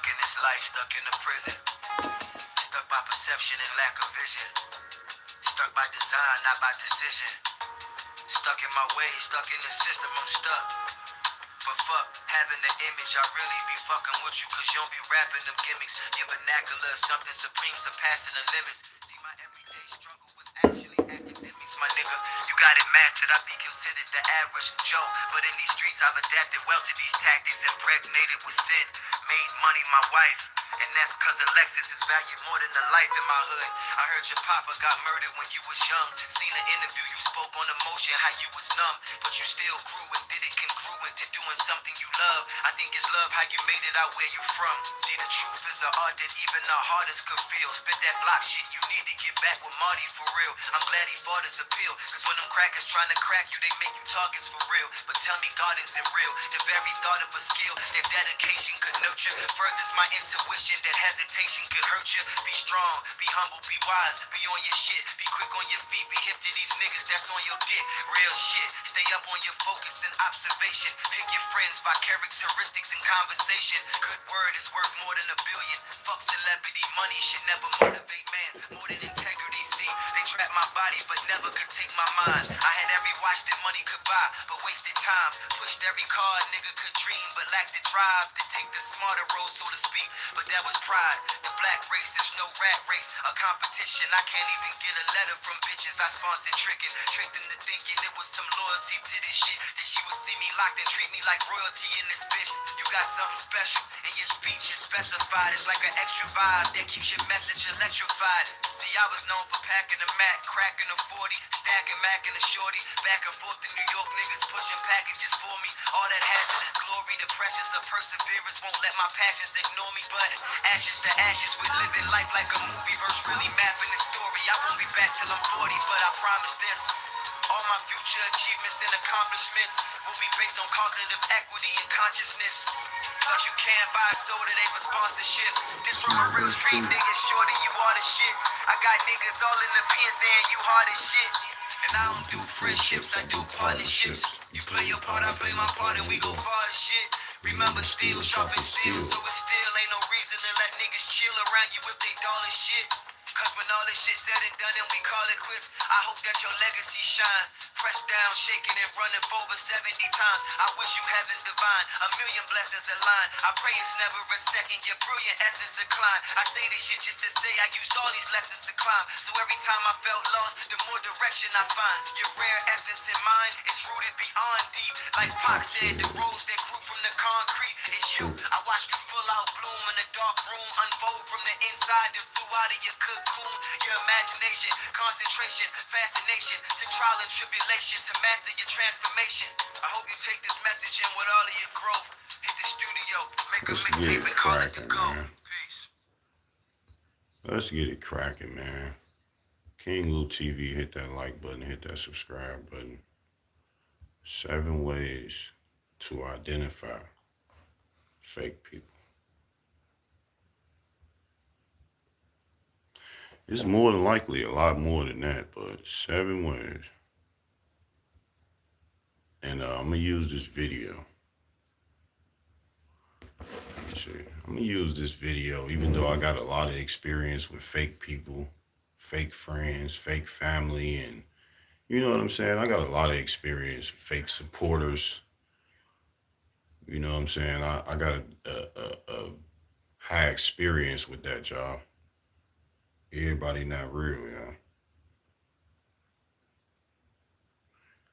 Stuck in this life, stuck in the prison. Stuck by perception and lack of vision. Stuck by design, not by decision. Stuck in my way, stuck in the system, I'm stuck. But fuck, having the image, I really be fucking with you, cause you don't be rapping them gimmicks. Your vernacular is something supreme, surpassing the limits. See, my everyday struggle was actually academics, my nigga. You got it mastered, I be considered the average Joe. But in these streets, I've adapted well to these tactics, impregnated with sin. Made money my wife. And that's cause Alexis is valued more than the life in my hood. I heard your papa got murdered when you was young. Seen an interview, you spoke on emotion, how you was numb. But you still grew and did it congruent to doing something you love. I think it's love how you made it out where you from. See, the truth is an art that even the hardest could feel. Spit that block shit, you need to get back with Marty for real. I'm glad he fought his appeal, cause when them crackers trying to crack you, they make you targets for real. But tell me God isn't real. The very thought of a skill that dedication could nurture furthers my intuition that hesitation could hurt you. Be strong, be humble, be wise, be on your shit, be quick on your feet, be hip to these niggas that's on your dick. Real shit, stay up on your focus and observation. Pick your friends by characteristics and conversation. Good word is worth more than a billion. Fuck celebrity, money should never motivate man more than integrity. See, they trap my body but never could take my mind. I had every watch that money could buy, but wasted time. Pushed every car a nigga could dream, but lacked the drive to take the smarter road, so to speak. But that was pride. The black race is no rat race, a competition. I can't even get a letter from bitches I sponsored tricking. Tricked into thinking it was some loyalty to this shit, that she would see me locked and treat me like royalty in this bitch. You got something special, and your speech is specified. It's like an extra vibe that keeps your message electrified. See, I was known for packing a Mac, cracking a 40, stacking Mac and a shorty. Back and forth to New York, niggas pushing packages for me. All that hazardous glory, the pressures of perseverance won't let my passions ignore me. But ashes to ashes, we're living life like a movie verse, really mapping the story. I won't be back till I'm 40, but I promise this. All my future achievements and accomplishments will be based on cognitive equity and consciousness. But you can't buy a soda today for sponsorship. This from a real street nigga, shorty, you all the shit. I got niggas all in the pen saying you hard as shit. And I don't do friendships, I do partnerships. You play your part, I play my part, and we go far as shit. Remember, steel sharpens steel, so it still ain't no reason to let niggas chill around you if they dull as shit. Cause when all this shit said and done and we call it quits, I hope that your legacy shine. Pressed down, shaking and running for over 70 times. I wish you heaven divine, a million blessings align. I pray it's never a second, your brilliant essence decline. I say this shit just to say I used all these lessons to climb. So every time I felt lost, the more direction I find. Your rare essence in mine is rooted beyond deep. Like Pac said, the rose that grew from the concrete is you. I watched you full out bloom in a dark room, unfold from the inside that flew out of your cocoon. Your imagination, concentration, fascination, to trial and tribulation, to master your transformation. I hope you take this message in with all of your growth. Hit the studio, make a mixtape and call it the go. Peace. Let's get it cracking, man. King Lou TV, hit that like button, hit that subscribe button. 7 ways to identify fake people. It's more than likely a lot more than that, but 7 ways. And I'm going to use this video. Let me see. I'm going to use this video, even though I got a lot of experience with fake people, fake friends, fake family, and you know what I'm saying? I got a lot of experience with fake supporters. You know what I'm saying? I got a high experience with that, y'all. Everybody not real, y'all.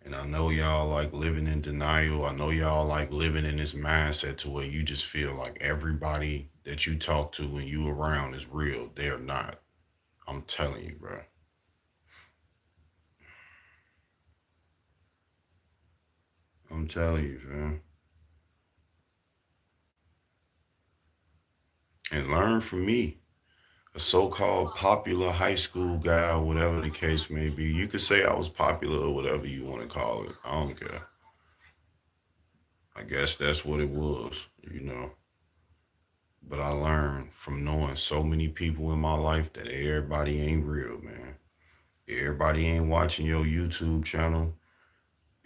And I know y'all like living in denial. I know y'all like living in this mindset to where you just feel like everybody that you talk to when you around is real. They're not. I'm telling you, bro. I'm telling you, man. And learn from me, a so-called popular high school guy or whatever the case may be. You could say I was popular or whatever you want to call it. I don't care. I guess that's what it was, you know. But I learned from knowing so many people in my life that everybody ain't real, man. Everybody ain't watching your YouTube channel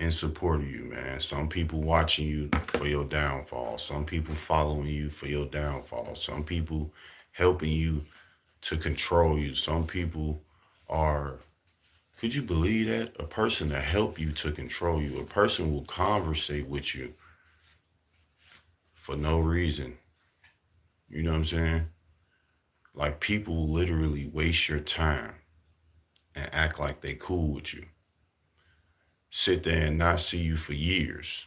in support of you, man. Some people watching you for your downfall. Some people following you for your downfall. Some people helping you to control you. Some people are, could you believe that? A person to help you to control you. A person will conversate with you for no reason. You know what I'm saying? Like people will literally waste your time and act like they cool with you. Sit there and not see you for years,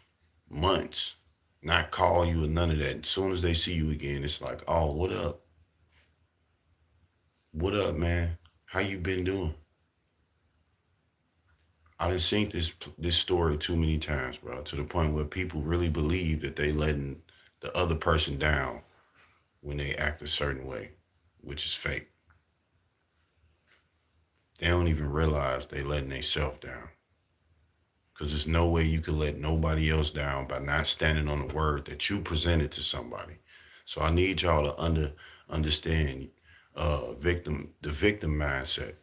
months, not call you or none of that. As soon as they see you again, it's like, oh, what up? What up, man? How you been doing? I done seen this story too many times, bro, to the point where people really believe that they letting the other person down when they act a certain way, which is fake. They don't even realize they letting themselves down. Because there's no way you could let nobody else down by not standing on the word that you presented to somebody. So I need y'all to understand the victim mindset.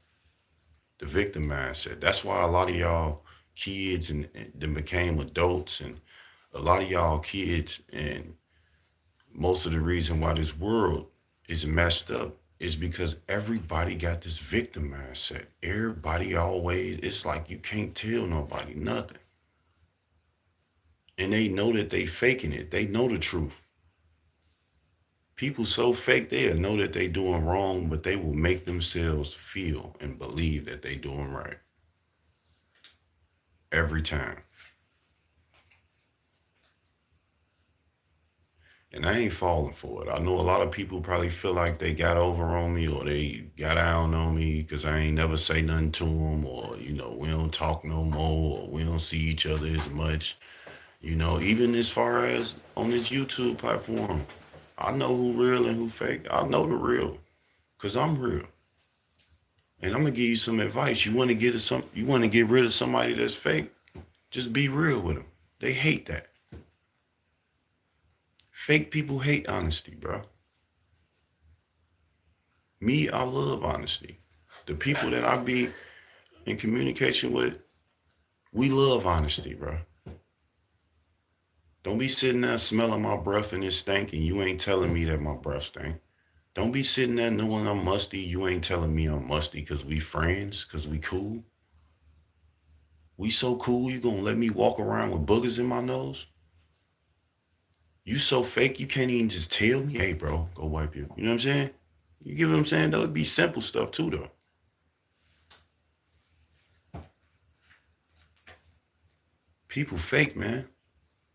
The victim mindset. That's why a lot of y'all kids and then became adults, and a lot of y'all kids, and most of the reason why this world is messed up is because everybody got this victim mindset. Everybody always, it's like you can't tell nobody nothing. And they know that they faking it. They know the truth. People so fake they'll know that they doing wrong, but they will make themselves feel and believe that they doing right every time. And I ain't falling for it. I know a lot of people probably feel like they got over on me or they got down on me because I ain't never say nothing to them, or we don't talk no more, or we don't see each other as much. Even as far as on this YouTube platform, I know who real and who fake. I know the real because I'm real. And I'm gonna give you some advice. You want to get rid of somebody that's fake? Just be real with them. They hate that. Fake people hate honesty, bro. Me, I love honesty. The people that I be in communication with, we love honesty, bro. Don't be sitting there smelling my breath and it stink and you ain't telling me that my breath stink. Don't be sitting there knowing I'm musty. You ain't telling me I'm musty because we friends, because we cool. We so cool, you gonna let me walk around with boogers in my nose? You so fake, you can't even just tell me, hey, bro, go wipe you. You know what I'm saying? You get what I'm saying, though? It'd be simple stuff, too, though. People fake, man.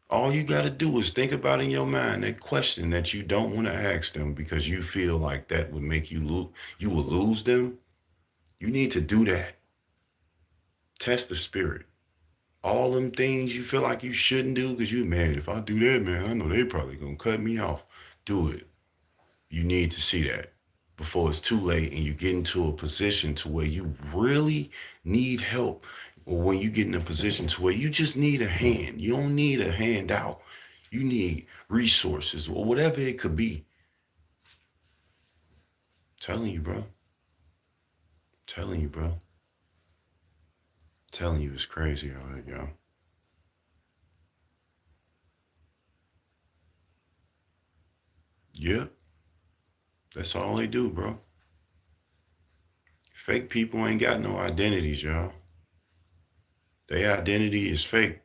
All you got to do is think about in your mind that question that you don't want to ask them because you feel like that would make you lose. You will lose them. You need to do that. Test the spirit. All them things you feel like you shouldn't do because you mad. If I do that, man, I know they probably gonna cut me off. Do it. You need to see that before it's too late and you get into a position to where you really need help, or when you get in a position to where you just need a hand. You don't need a handout. You need resources or whatever it could be. Telling you, bro. Telling you, bro. Telling you, it's crazy out here, y'all. Yep. That's all they do, bro. Fake people ain't got no identities, y'all. Their identity is fake.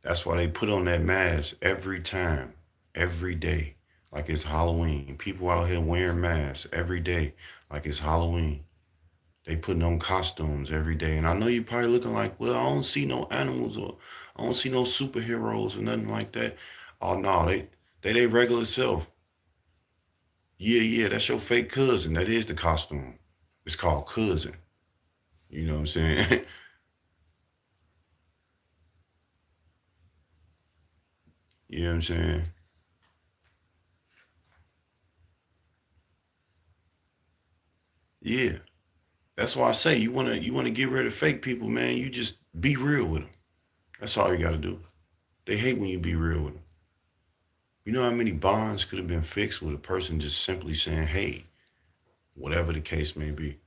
That's why they put on that mask every time, every day, like it's Halloween. People out here wearing masks every day, like it's Halloween. They putting on costumes every day. And I know you probably looking like, well, I don't see no animals or I don't see no superheroes or nothing like that. Oh no, they regular self. Yeah, yeah, that's your fake cousin. That is the costume. It's called cousin. You know what I'm saying? You know what I'm saying? Yeah. That's why I say you wanna get rid of fake people, man. You just be real with them. That's all you gotta do. They hate when you be real with them. You know how many bonds could have been fixed with a person just simply saying, "Hey," whatever the case may be.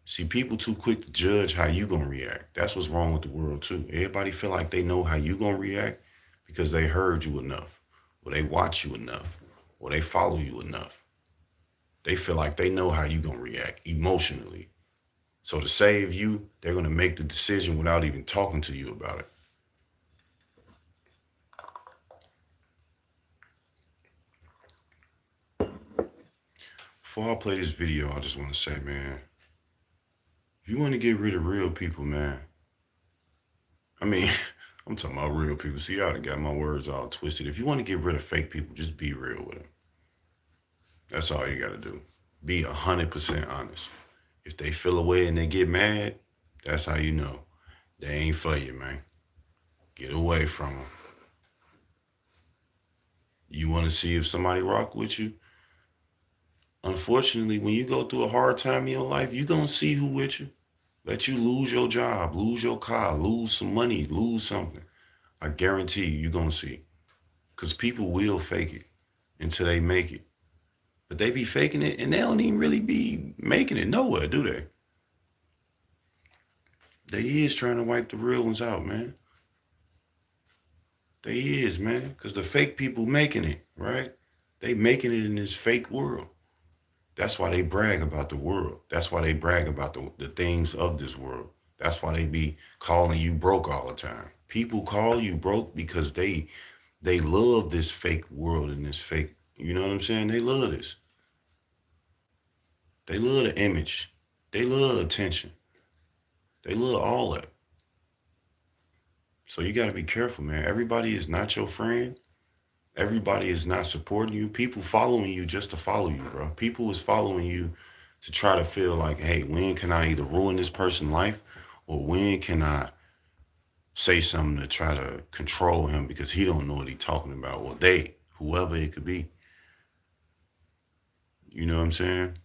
See, people too quick to judge how you gonna react. That's what's wrong with the world too. Everybody feel like they know how you gonna react because they heard you enough, or they watch you enough, or they follow you enough. They feel like they know how you gonna react emotionally. So to save you, they're gonna make the decision without even talking to you about it. Before I play this video, I just want to say, man, if you want to get rid of real people, man, I mean, I'm talking about real people. See, y'all done got my words all twisted. If you want to get rid of fake people, just be real with them. That's all you got to do. Be 100% honest. If they feel away and they get mad, that's how you know they ain't for you, man. Get away from them. You want to see if somebody rock with you? Unfortunately, when you go through a hard time in your life, you going to see who with you. Let you lose your job, lose your car, lose some money, lose something. I guarantee you, you're going to see. Because people will fake it until they make it. But they be faking it and they don't even really be making it nowhere, do they? They is trying to wipe the real ones out, man. They is, man. Because the fake people making it, right? They making it in this fake world. That's why they brag about the world. That's why they brag about the things of this world. That's why they be calling you broke all the time. People call you broke because they love this fake world and this fake, you know what I'm saying? They love this. They love the image. They love attention. They love all that. So you got to be careful, man. Everybody is not your friend. Everybody is not supporting you. People following you just to follow you, bro. People is following you to try to feel like, hey, when can I either ruin this person's life or when can I say something to try to control him because he don't know what he's talking about. Well, they, whoever it could be. You know what I'm saying?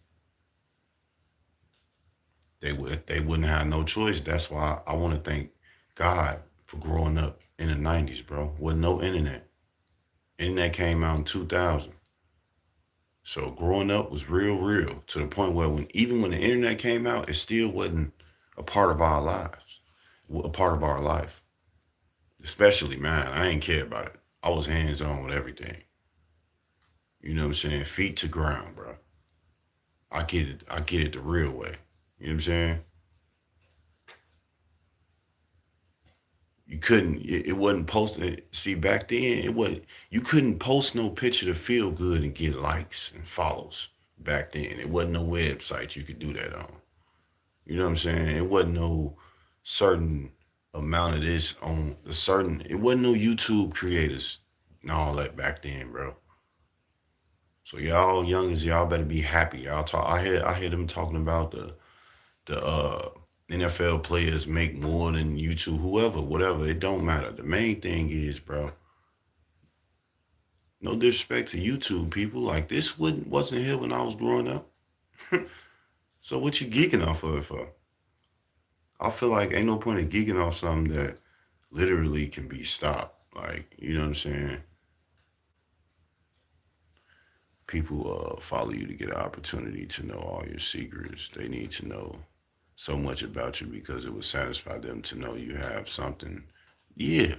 They wouldn't have no choice. That's why I want to thank God for growing up in the 90s, bro. With no internet. Internet came out in 2000. So growing up was real to the point where even when the internet came out, it still wasn't a part of our lives, a part of our life. Especially mine. I ain't care about it. I was hands on with everything. You know what I'm saying? Feet to ground, bro. I get it. I get it the real way. You know what I'm saying? You couldn't. It wasn't posting. See, back then it wasn't. You couldn't post no picture to feel good and get likes and follows. Back then, it wasn't no website you could do that on. You know what I'm saying? It wasn't no certain amount of this on a certain. It wasn't no YouTube creators and all that back then, bro. So y'all youngins, y'all better be happy. Y'all talk. I hear them talking about the NFL players make more than YouTube, whoever, whatever. It don't matter. The main thing is, bro. No disrespect to YouTube people. Like this wasn't here when I was growing up. So what you geeking off of it for? I feel like ain't no point in geeking off something that literally can be stopped. Like, you know what I'm saying? People follow you to get an opportunity to know all your secrets. They need to know so much about you because it would satisfy them to know you have something. Yeah,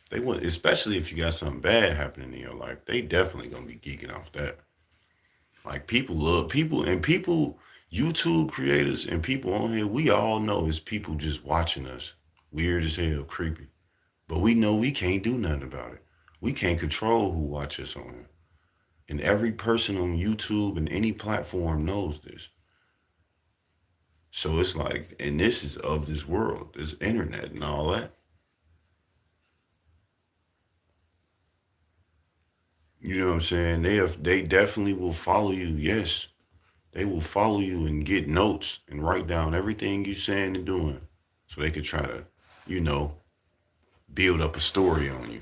they want, especially if you got something bad happening in your life. They definitely gonna be geeking off that. Like people love people and people, YouTube creators and people on here. We all know it's people just watching us, weird as hell, creepy. But we know we can't do nothing about it. We can't control who watch us on here. And every person on YouTube and any platform knows this. So it's like, and this is of this world, this internet and all that. You know what I'm saying? They definitely will follow you. Yes, they will follow you and get notes and write down everything you're saying and doing, so they could try to, you know, build up a story on you.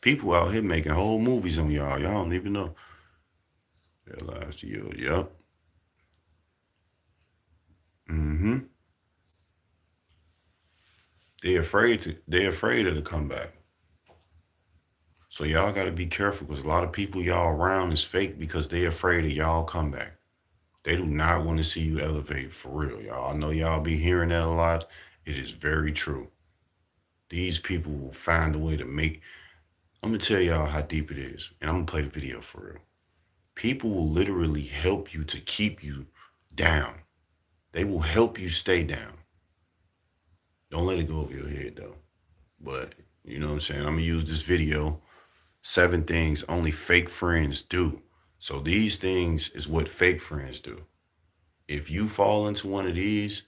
People out here making whole movies on y'all. Y'all don't even know. Their lives to you. Yep. Mm-hmm. They afraid of the comeback. So y'all gotta be careful because a lot of people y'all around is fake because they afraid of y'all comeback. They do not want to see you elevate for real, y'all. I know y'all be hearing that a lot. It is very true. These people will find a way to make. I'm gonna tell y'all how deep it is, and I'm gonna play the video for real. People will literally help you to keep you down. They will help you stay down. Don't let it go over your head though. But you know what I'm saying? I'm gonna use this video, 7 things only fake friends do. So these things is what fake friends do. If you fall into one of these,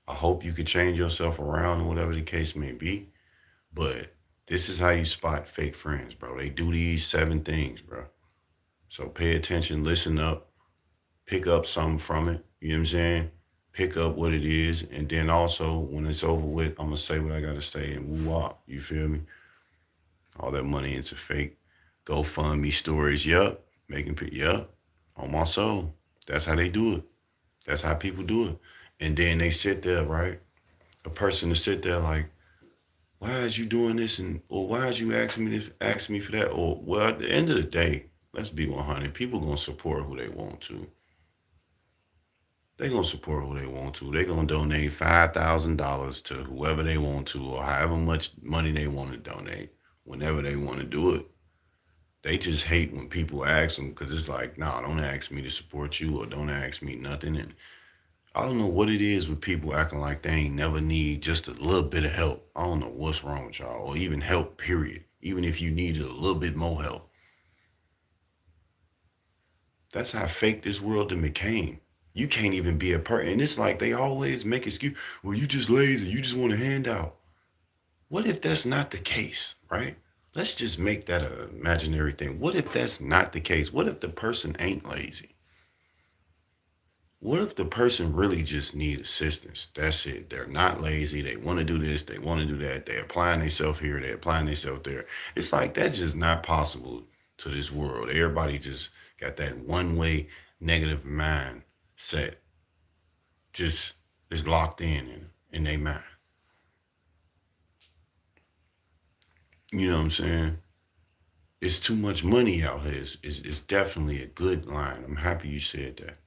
I hope you could change yourself around or whatever the case may be. But this is how you spot fake friends, bro. They do these 7 things, bro. So pay attention, listen up, pick up something from it. You know what I'm saying? Pick up what it is. And then also, when it's over with, I'm going to say what I got to say and woo wop. You feel me? All that money into fake GoFundMe stories. Yup. Making people, yup. On my soul. That's how they do it. That's how people do it. And then they sit there, right? A person to sit there like, why is you doing this? And or why is you asking me this, asking me for that? Or well, at the end of the day, let's be 100. People gonna support who they want to. They gonna support who they want to. They gonna donate $5,000 to whoever they want to, or however much money they want to donate, whenever they want to do it. They just hate when people ask them because it's like, nah, don't ask me to support you, or don't ask me nothing. And I don't know what it is with people acting like they ain't never need just a little bit of help. I don't know what's wrong with y'all, or even help, period. Even if you needed a little bit more help. That's how fake this world then became. You can't even be a person. And it's like they always make excuse. Well, you just lazy. You just want a handout. What if that's not the case, right? Let's just make that an imaginary thing. What if that's not the case? What if the person ain't lazy? What if the person really just need assistance? That's it. They're not lazy. They want to do this. They want to do that. They're applying themselves here. They're applying themselves there. It's like that's just not possible to this world. Everybody just got that one way negative mindset. Just is locked in their mind. You know what I'm saying? It's too much money out here. It's definitely a good line. I'm happy you said that.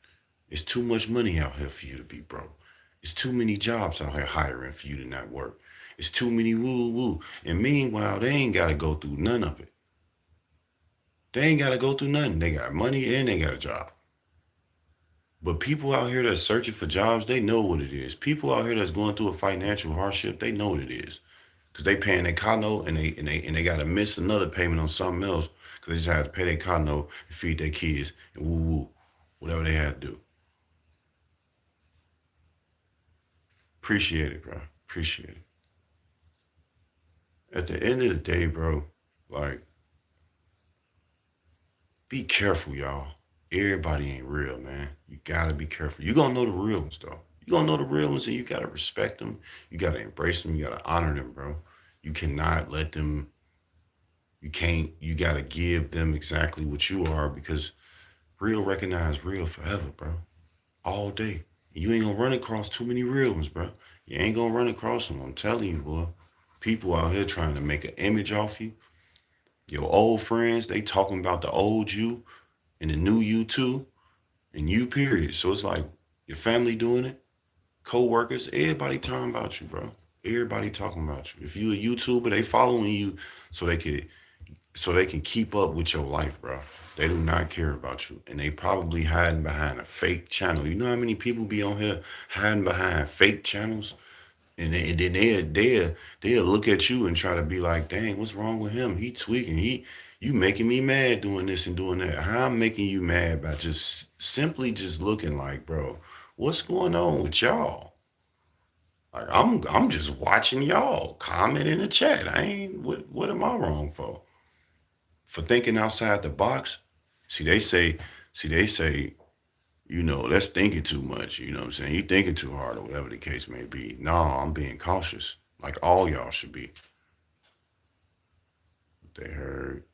It's too much money out here for you to be broke. It's too many jobs out here hiring for you to not work. It's too many woo woo. And meanwhile, they ain't got to go through none of it. They ain't got to go through nothing. They got money and they got a job. But people out here that's searching for jobs, they know what it is. People out here that's going through a financial hardship, they know what it is. Because they paying their car note, and they got to miss another payment on something else because they just have to pay their car note and feed their kids and woo woo, whatever they have to do. Appreciate it, bro. Appreciate it. At the end of the day, bro, like, be careful, y'all. Everybody ain't real, man. You gotta be careful. You gonna know the real ones, though. You gonna know the real ones, and you gotta respect them. You gotta embrace them. You gotta honor them, bro. You cannot let them. You can't. You gotta give them exactly what you are, because real recognize real forever, bro. All day. You ain't gonna run across too many real ones, bro. You ain't gonna run across them. I'm telling you, boy. People out here trying to make an image off you. Your old friends, they talking about the old you and the new you too, and you period. So it's like your family doing it, co-workers, everybody talking about you, bro. Everybody talking about you. If you a YouTuber, they following you so they can keep up with your life, bro. They do not care about you. And they probably hiding behind a fake channel. You know how many people be on here hiding behind fake channels? And then they'll look at you and try to be like, dang, what's wrong with him? He tweaking. You making me mad doing this and doing that. How I'm making you mad by just simply just looking like, bro, what's going on with y'all? Like I'm just watching y'all comment in the chat. I ain't what am I wrong for? For thinking outside the box? See they say, that's thinking too much. You know what I'm saying? You thinking too hard or whatever the case may be. No, I'm being cautious. Like all y'all should be. What they heard,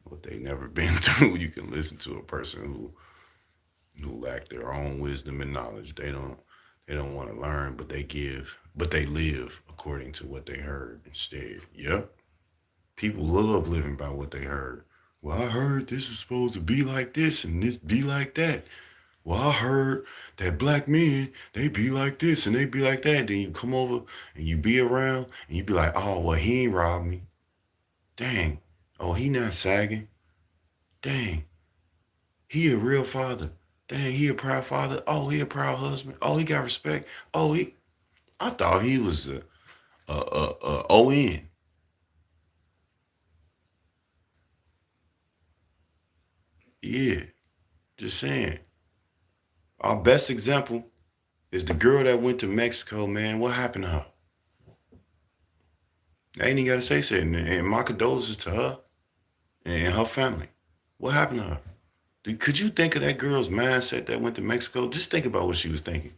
what they never been through. You can listen to a person who lack their own wisdom and knowledge. They don't want to learn, but they live according to what they heard instead. Yep. People love living by what they heard. Well, I heard this is supposed to be like this and this be like that. well, I heard that black men, they be like this and they be like that. Then you come over and you be around and you be like, oh, well, he ain't robbed me. Dang. Oh, he not sagging. Dang. He a real father. Dang, he a proud father. Oh, he a proud husband. Oh, he got respect. Oh, I thought he was a ON. Yeah, just saying. Our best example is the girl that went to Mexico, man. What happened to her? I ain't even got to say something. And my condolences to her and her family. What happened to her? Could you think of that girl's mindset that went to Mexico? Just think about what she was thinking.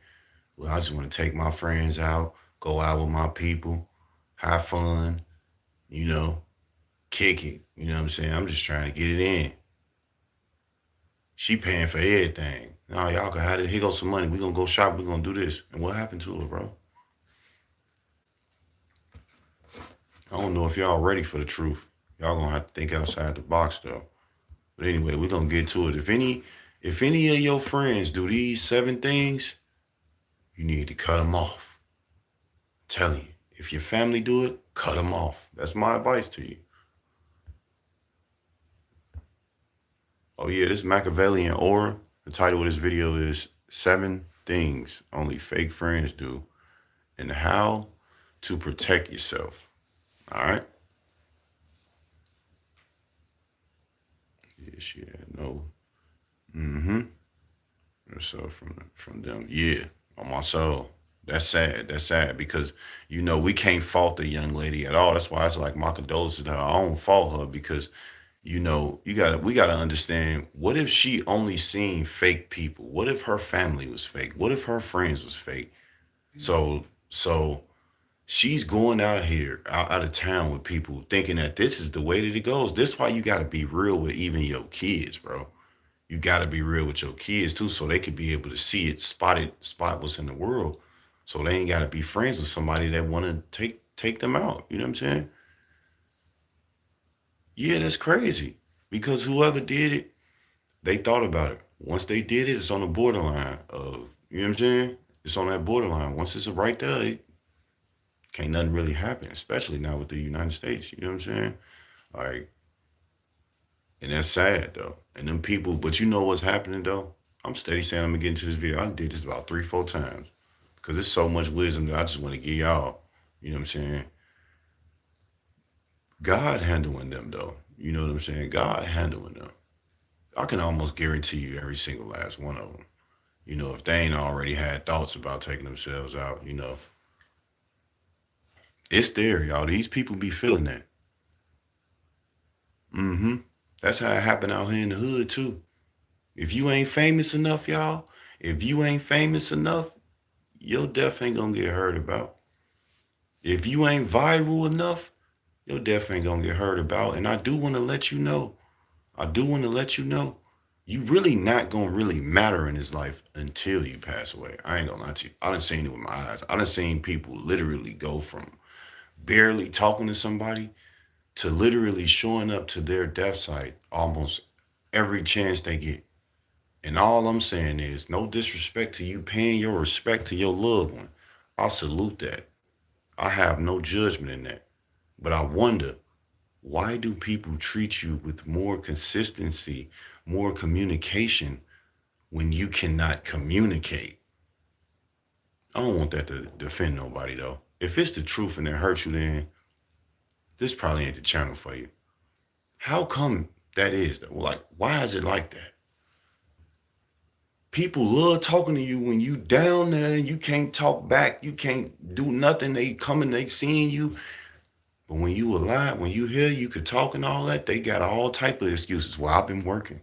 Well, I just want to take my friends out, go out with my people, have fun, you know, kick it. You know what I'm saying? I'm just trying to get it in. She paying for everything. No, y'all can have it. Here goes some money. We gonna go shop. We gonna do this. And what happened to her, bro? I don't know if y'all ready for the truth. Y'all gonna have to think outside the box though. But anyway, we're gonna get to it. If any of your friends do these 7 things, you need to cut them off. I'm telling you, if your family do it, cut them off. That's my advice to you. Oh yeah, this Machiavellian aura. The title of this video is 7 Things Only Fake Friends Do and How to Protect Yourself. All right. Yes, yeah, no. Mm-hmm. So from them, yeah, on my soul. That's sad. That's sad because we can't fault the young lady at all. That's why it's like my condolences to her. I don't fault her because we gotta understand, what if she only seen fake people? What if her family was fake? What if her friends was fake? So she's going out here, out of town with people thinking that this is the way that it goes. This is why you gotta be real with even your kids, bro. You gotta be real with your kids too, so they could be able to see it, spot what's in the world. So they ain't gotta be friends with somebody that wanna take them out. You know what I'm saying? Yeah, that's crazy. Because whoever did it, they thought about it. Once they did it, it's on the borderline of, you know what I'm saying? It's on that borderline. Once it's right there, can't nothing really happen, especially now with the United States. You know what I'm saying? Like, and that's sad though. And them people, but you know what's happening though? I'm steady saying I'm gonna get into this video. I did this about 3, 4 times. Because there's so much wisdom that I just want to give y'all. You know what I'm saying? God handling them though. You know what I'm saying? God handling them. I can almost guarantee you every single last one of them. If they ain't already had thoughts about taking themselves out, it's there, y'all. These people be feeling that. Mm-hmm. That's how it happened out here in the hood too. If you ain't famous enough, y'all, if you ain't famous enough, your death ain't gonna get heard about. If you ain't viral enough, your death ain't gonna get heard about. And I do want to let you know, you really not gonna really matter in this life until you pass away. I ain't gonna lie to you. I done seen it with my eyes. I done seen people literally go from barely talking to somebody to literally showing up to their death site almost every chance they get. And all I'm saying is, no disrespect to you paying your respect to your loved one. I salute that. I have no judgment in that. But I wonder, why do people treat you with more consistency, more communication when you cannot communicate? I don't want that to defend nobody though. If it's the truth and it hurts you, then this probably ain't the channel for you. How come that is though? Like, why is it like that? People love talking to you when you down there and you can't talk back. You can't do nothing. They coming, they seeing you. But when you alive, when you here, you could talk and all that, they got all type of excuses. Well, I've been working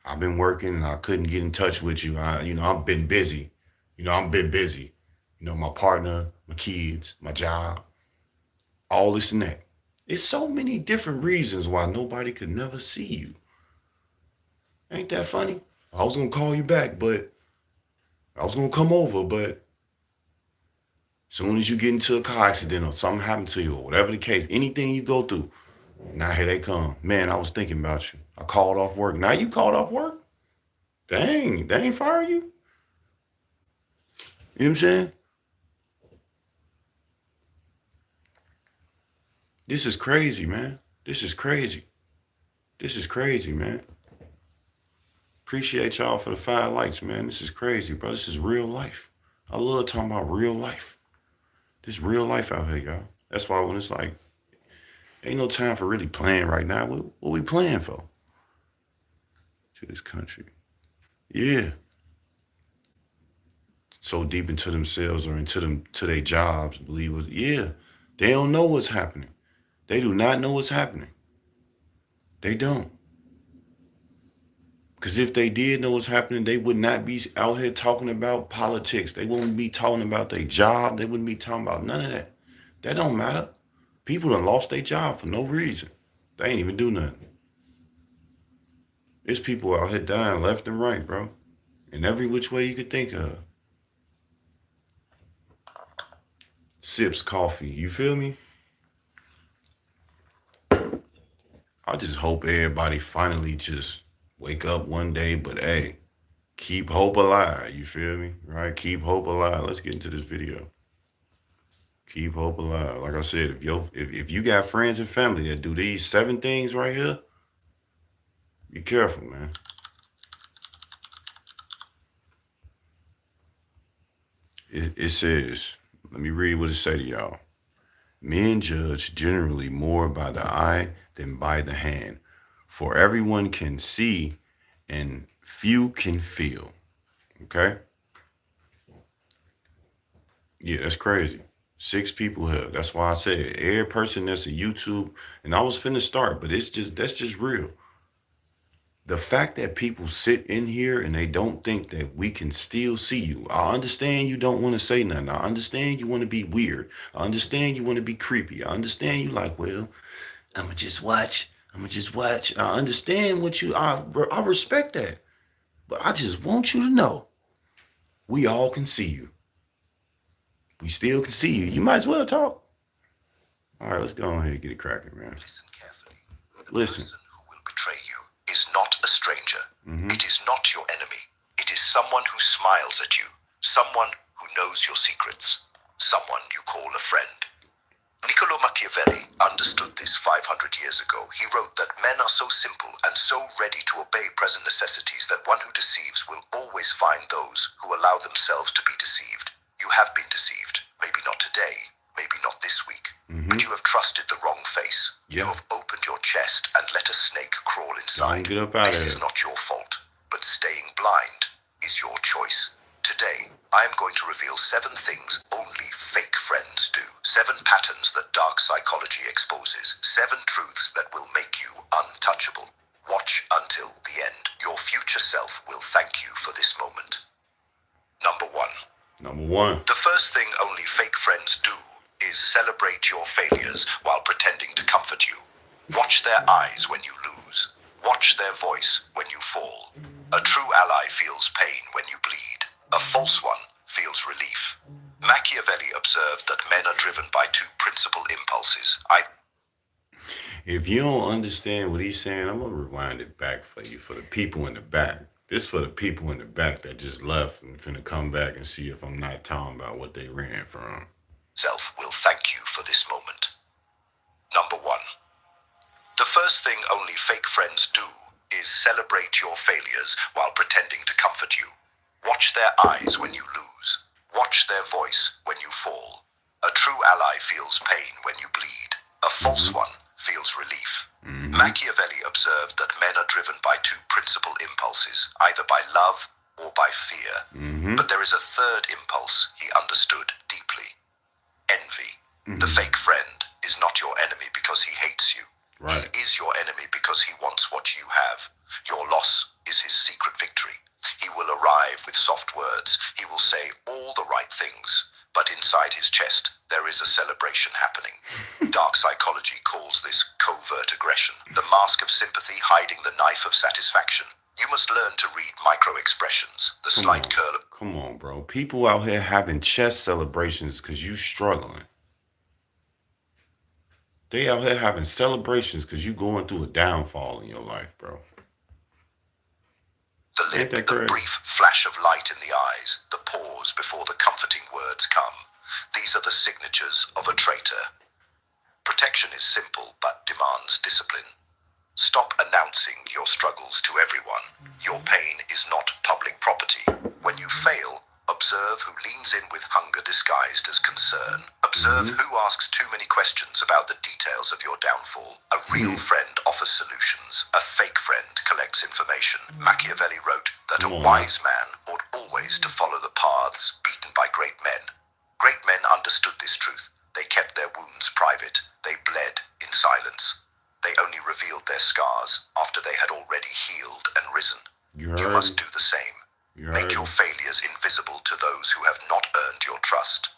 and I couldn't get in touch with you. I've been busy. I've been busy. My partner, my kids, my job, all this and that. It's so many different reasons why nobody could never see you. Ain't that funny? I was gonna call you back, but I was gonna come over, but soon as you get into a car accident or something happened to you or whatever the case, anything you go through, now here they come. Man, I was thinking about you. I called off work. Now you called off work? Dang, they ain't fire you? You know what I'm saying? This is crazy, man. This is crazy. This is crazy, man. Appreciate y'all for the 5 likes, man. This is crazy, bro. This is real life. I love talking about real life. This real life out here, y'all. That's why when it's like, ain't no time for really playing right now. What we playing for? To this country. Yeah. So deep into themselves or into them to their jobs, believe it. Yeah. They don't know what's happening. They do not know what's happening. They don't. Because if they did know what's happening, they would not be out here talking about politics. They wouldn't be talking about their job. They wouldn't be talking about none of that. That don't matter. People done lost their job for no reason. They ain't even do nothing. There's people out here dying left and right, bro. In every which way you could think of. Sips coffee. You feel me? I just hope everybody finally just wake up one day, but hey, keep hope alive. You feel me? Right? Keep hope alive. Let's get into this video. Keep hope alive. Like I said, if you got friends and family that do these 7 things right here, be careful, man. It says, let me read what it say to y'all. Men judge generally more by the eye than by the hand, for everyone can see and few can feel. Okay? Yeah, that's crazy. 6 people here. That's why I said every person that's a YouTube, and I was finna start, but that's just real. The fact that people sit in here and they don't think that we can still see you. I understand you don't want to say nothing. I understand you want to be weird. I understand you want to be creepy. I understand you like, well, I'ma just watch. I'ma just watch. I understand what I respect that. But I just want you to know we all can see you. We still can see you. You might as well talk. All right, let's go ahead and get it cracking, man. Listen carefully. The Listen. person who will betray you is not a stranger. It is not your enemy. It is someone who smiles at you, someone who knows your secrets, someone you call a friend. Niccolo Machiavelli understood this 500 years ago. He wrote that men are so simple and so ready to obey present necessities that one who deceives will always find those who allow themselves to be deceived. You have been deceived. Maybe not today, maybe not this week, but you have trusted the wrong face. You Yeah. have opened your chest and let a snake crawl inside. Don't get up out of This is there. not your fault, but staying blind is your choice. Today, I am going to reveal 7 things only fake friends do. 7 patterns that dark psychology exposes. 7 truths that will make you untouchable. Watch until the end. Your future self will thank you for this moment. Number 1. Number 1. The first thing only fake friends do is celebrate your failures while pretending to comfort you. Watch their eyes when you lose. Watch their voice when you fall. A true ally feels pain when you bleed. A false one feels relief. Machiavelli observed that men are driven by 2 principal impulses. If you don't understand what he's saying, I'm gonna rewind it back for you for the people in the back. This for the people in the back that just left and finna come back and see if I'm not talking about what they ran from. Self will thank you for this moment. Number 1. The first thing only fake friends do is celebrate your failures while pretending to comfort you. Watch their eyes when you lose. Watch their voice when you fall. A true ally feels pain when you bleed. A false one feels relief. Machiavelli observed that men are driven by 2 principal impulses, either by love or by fear. But there is a third impulse he understood deeply. Envy. The fake friend is not your enemy because he hates you. Right. He is your enemy because he wants what you have. Your loss is his secret victory. He will arrive with soft words. He will say all the right things. But inside his chest, there is a celebration happening. Dark psychology calls this covert aggression, the mask of sympathy hiding the knife of satisfaction. You must learn to read micro-expressions, the slight curl of... Come on, bro. People out here having chest celebrations because you struggling. They out here having celebrations because you going through a downfall in your life, bro. The Ain't lip, that the crazy? brief flash of light in the eyes, the pause before the comforting words come. These are the signatures of a traitor. Protection is simple but demands discipline. Stop announcing your struggles to everyone. Your pain is not public property. When you fail, observe who leans in with hunger disguised as concern. Observe who asks too many questions about the details of your downfall. A real friend offers solutions. A fake friend collects information. Machiavelli wrote that a wise man ought always to follow the paths beaten by great men. Great men understood this truth. They kept their wounds private. They bled in silence. They only revealed their scars after they had already healed and risen. You You heard must me? do the same. You Make heard your me? failures invisible to those who have not earned your trust.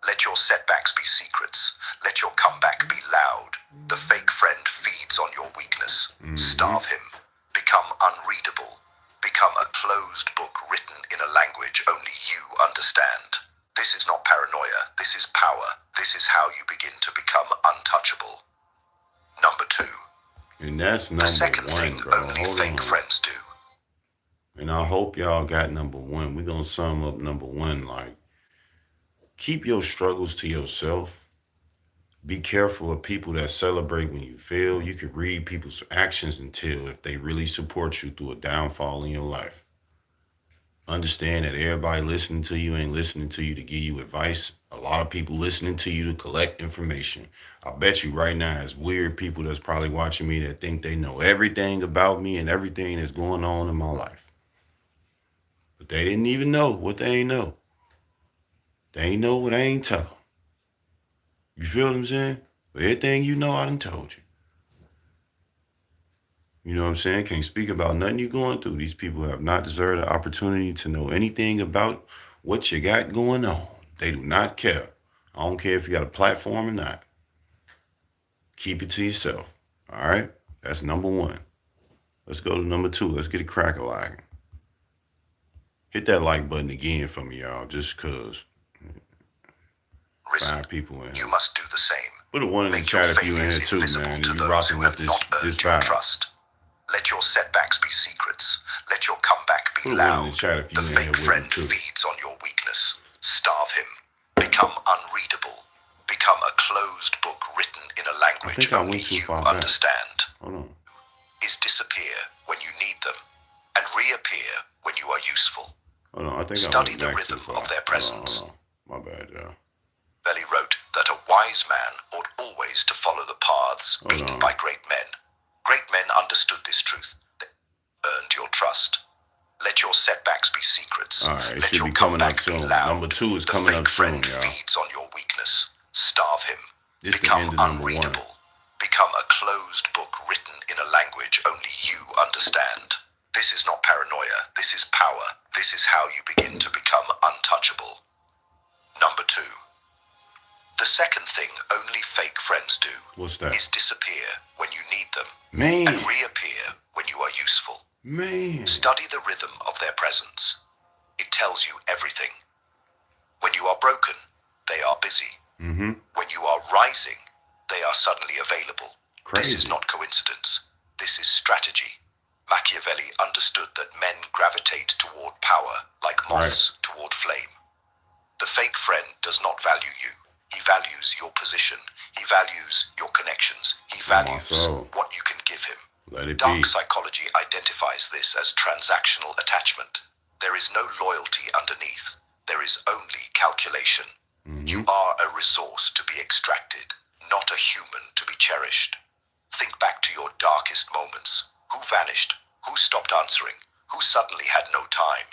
Let your setbacks be secrets. Let your comeback be loud. The fake friend feeds on your weakness. Starve him. Become unreadable. Become a closed book written in a language only you understand. This is not paranoia. This is power. This is how you begin to become untouchable. Number 2. And that's The number second one, thing bro. only Hold fake on. friends do. And I hope y'all got number one. We're going to sum up number one. Like, keep your struggles to yourself. Be careful of people that celebrate when you fail. You can read people's actions and tell if they really support you through a downfall in your life. Understand that everybody listening to you ain't listening to you to give you advice. A lot of people listening to you to collect information. I bet you right now, it's weird people that's probably watching me that think they know everything about me and everything that's going on in my life. But they didn't even know what they ain't know. They ain't know what I ain't tell them. You feel what I'm saying? But everything you know, I done told you. You know what I'm saying? Can't speak about nothing you're going through. These people have not deserved the opportunity to know anything about what you got going on. They do not care. I don't care if you got a platform or not. Keep it to yourself. All right? That's number one. Let's go to number 2. Let's get a crack-a-lacking. Hit that like button again for me, y'all, just because Risen. 5 people in You here. must do the same. Put a 1 in the Make your chat if you in failures here too, invisible man. to And you those rocking who with have not this earned your vibe. trust. Let your setbacks be secrets. Let your comeback be Put a 1 in the loud. chat if you The in here fake with me friend too. feeds on your weakness. Starve him. Become unreadable. Become a closed book written in a I language think I only went too you far back. understand. Hold on. Is disappear when you need them and reappear when you are useful. Hold on. I think Study I the went back too rhythm far. of their Hold on, presence. hold on. My bad, y'all. Belly wrote that a wise man ought always to follow the paths Hold beaten on. by great men. Great men understood this truth. They earned your trust. Let your setbacks be secrets. All right, it Let should your be coming up comeback be soon. loud. Number 2 is The coming fake up soon, friend y'all. feeds on your weakness. Starve him. This the Become end of number 1. unreadable. Become a closed book written in a language only you understand. This is not paranoia. This is power. This is how you begin to become untouchable. Number 2. The second thing only fake friends do What's that? is disappear when you need them Man. and reappear when you are useful. Man. Study the rhythm of their presence. It tells you everything. When you are broken, they are busy. Mm-hmm. When you are rising, they are suddenly available. Crazy. This is not coincidence. This is strategy. Machiavelli understood that men gravitate toward power like moths toward flame. The fake friend does not value you. He values your position. He values your connections. He values what you can give him. Let it Dark be. psychology identifies this as transactional attachment. There is no loyalty underneath. There is only calculation. You are a resource to be extracted, not a human to be cherished. Think back to your darkest moments. Who vanished? Who stopped answering? Who suddenly had no time?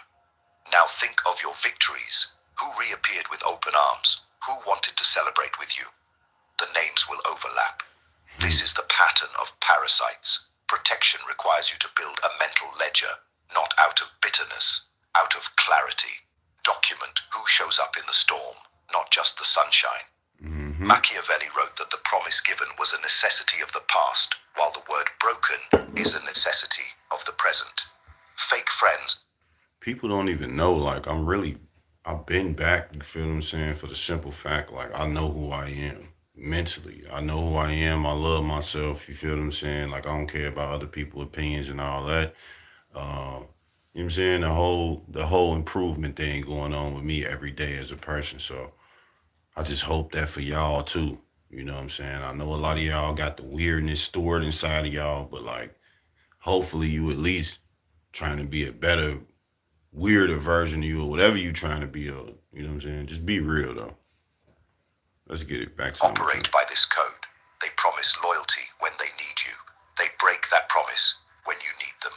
Now think of your victories. Who reappeared with open arms? Who wanted to celebrate with you? The names will overlap. This is the pattern of parasites. Protection requires you to build a mental ledger, not out of bitterness, out of clarity. Document who shows up in the storm, not just the sunshine. Machiavelli wrote that the promise given was a necessity of the past, while the word broken is a necessity of the present. Fake friends. People don't even know, like, I've been back, you feel what I'm saying, for the simple fact, like, I know who I am mentally. I know who I am. I love myself, you feel what I'm saying? Like, I don't care about other people's opinions and all that. You know what I'm saying? The whole improvement thing going on with me every day as a person. So I just hope that for y'all too. You know what I'm saying? I know a lot of y'all got the weirdness stored inside of y'all, but like hopefully you at least trying to be a better, weirder version of you or whatever you trying to be. Or you know what I'm saying? Just be real though. Let's get it back to number two. Operate by this code. They promise loyalty when they need you. They break that promise when you need them.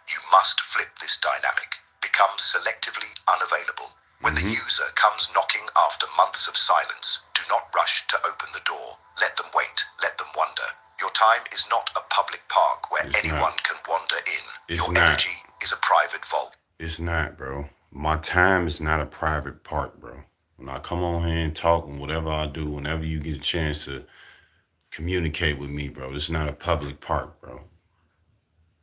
You must flip this dynamic. Become selectively unavailable. When the user comes knocking after months of silence, do not rush to open the door. Let them wait. Let them wonder. Your time is not a public park where It's anyone not. can wander in. It's Your not. energy is a private vault. It's not, bro. My time is not a private park, bro. When I come on here and talk and whatever I do, whenever you get a chance to communicate with me, bro, this is not a public park, bro.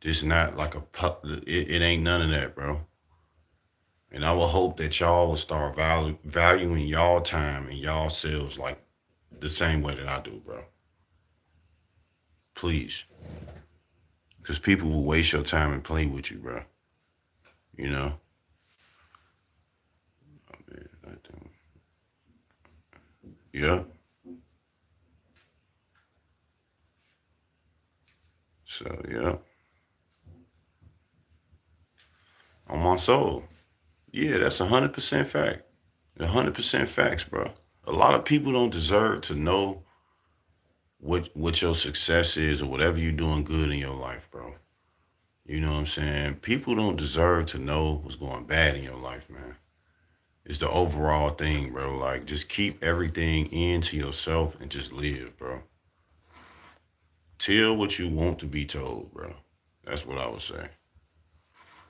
This is not like it ain't none of that, bro. And I will hope that y'all will start valuing y'all time and y'all selves like the same way that I do, bro. Please. Because people will waste your time and play with you, bro. You know? Yeah. So, yeah. On my soul. Yeah, that's 100% fact. 100% facts, bro. A lot of people don't deserve to know what your success is or whatever you're doing good in your life, bro. You know what I'm saying? People don't deserve to know what's going bad in your life, man. It's the overall thing, bro. Like, just keep everything into yourself and just live, bro. Tell what you want to be told, bro. That's what I would say.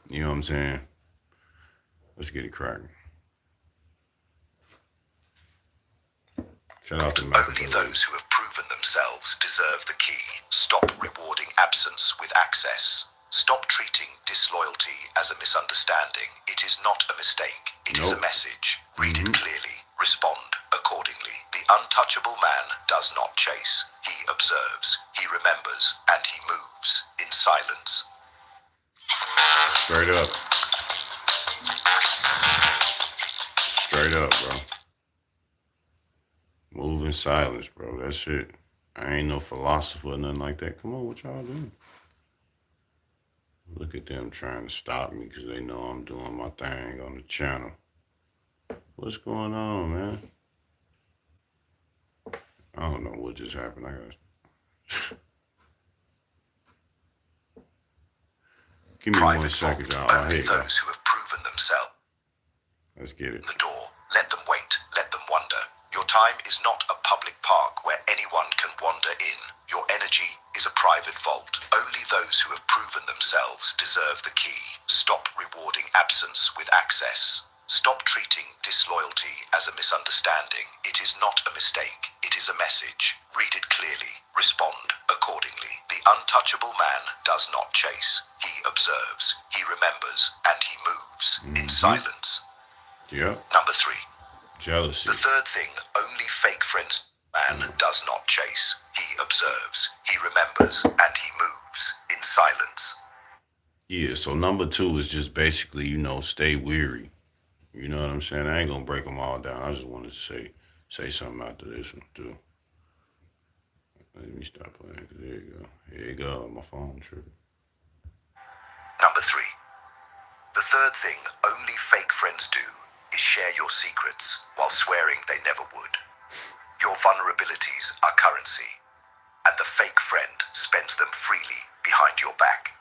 You know what I'm saying? Let's get it cracking. Shout out to Michael. Only those who have proven themselves deserve the key. Stop rewarding absence with access. Stop treating disloyalty as a misunderstanding. It is not a mistake. It is a message. Read it clearly. Respond accordingly. The untouchable man does not chase. He observes. He remembers. And he moves in silence. Straight up. Straight up, bro. Move in silence, bro. That's it. I ain't no philosopher or nothing like that. Come on, what y'all doing? Look at them trying to stop me because they know I'm doing my thing on the channel. What's going on, man? I don't know what just happened. Give me Private 1 second, vault. y'all. Only Here you go. those who have proven themselves. Let's get it. The door. Let them wait. Let them wonder. Your time is not a public park where anyone can wander in. Your energy is a private vault. Only those who have proven themselves deserve the key. Stop rewarding absence with access. Stop treating disloyalty as a misunderstanding. It is not a mistake. It is a message. Read it clearly. Respond accordingly. The untouchable man does not chase. He observes. He remembers. And he moves in silence. Yeah. Number 3. Jealousy. The third thing only fake friends man does not chase. He observes. He remembers. And he moves in silence. Yeah, so number 2 is just basically, stay weary. You know what I'm saying? I ain't gonna break them all down. I just wanted to say something after this one too. Let me stop playing. There you go. Here you go. My phone tripping. Number 3. The third thing only fake friends do is share your secrets while swearing they never would. Your vulnerabilities are currency, and the fake friend spends them freely behind your back.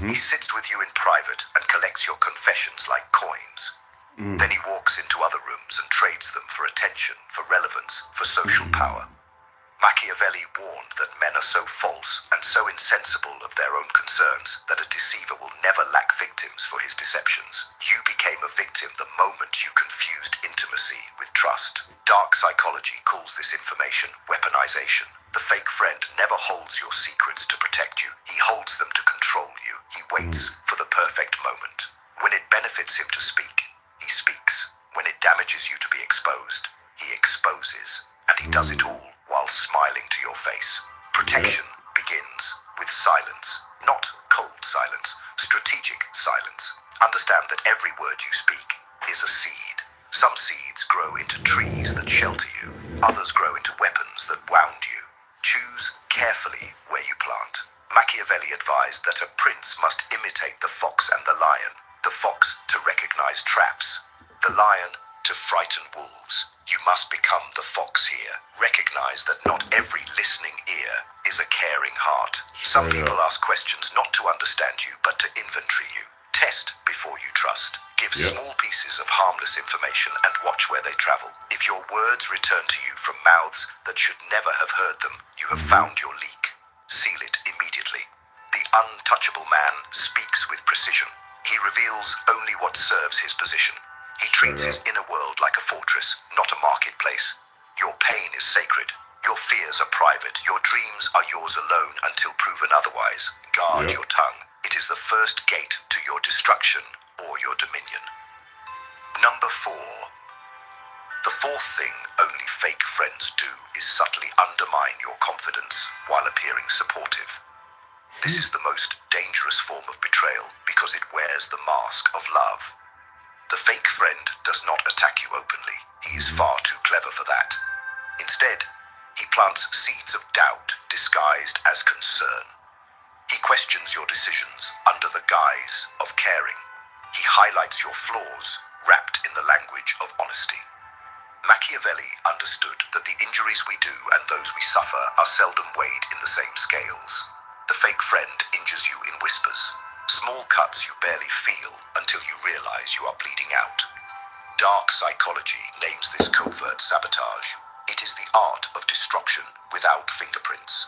He sits with you in private and collects your confessions like coins. Then he walks into other rooms and trades them for attention, for relevance, for social power. Machiavelli warned that men are so false and so insensible of their own concerns that a deceiver will never lack victims for his deceptions. You became a victim the moment you confused intimacy with trust. Dark psychology calls this information weaponization. The fake friend never holds your secrets to protect you. He holds them to control you. He waits for the perfect moment. When it benefits him to speak, he speaks. When it damages you to be exposed, he exposes. And he does it all while smiling to your face. Protection begins with silence. Not cold silence, strategic silence. Understand that every word you speak is a seed. Some seeds grow into trees that shelter you. Others grow into weapons that wound you. Choose carefully where you plant. Machiavelli advised that a prince must imitate the fox and the lion. The fox to recognize traps. The lion to frighten wolves. You must become the fox here. Recognize that not every listening ear is a caring heart. Some Straight people up. ask questions not to understand you, but to inventory you. Test before you trust. Give Yep. small pieces of harmless information and watch where they travel. If your words return to you from mouths that should never have heard them, you have found your leak. Seal it immediately. The untouchable man speaks with precision. He reveals only what serves his position. He treats his inner world like a fortress, not a marketplace. Your pain is sacred. Your fears are private. Your dreams are yours alone until proven otherwise. Guard Yep. your tongue. It is the first gate to your destruction or your dominion. Number 4. The fourth thing only fake friends do is subtly undermine your confidence while appearing supportive. This is the most dangerous form of betrayal because it wears the mask of love. The fake friend does not attack you openly. He is far too clever for that. Instead, he plants seeds of doubt disguised as concern. He questions your decisions under the guise of caring. He highlights your flaws wrapped in the language of honesty. Machiavelli understood that the injuries we do and those we suffer are seldom weighed in the same scales. The fake friend injures you in whispers, small cuts you barely feel until you realize you are bleeding out. Dark psychology names this covert sabotage. It is the art of destruction without fingerprints.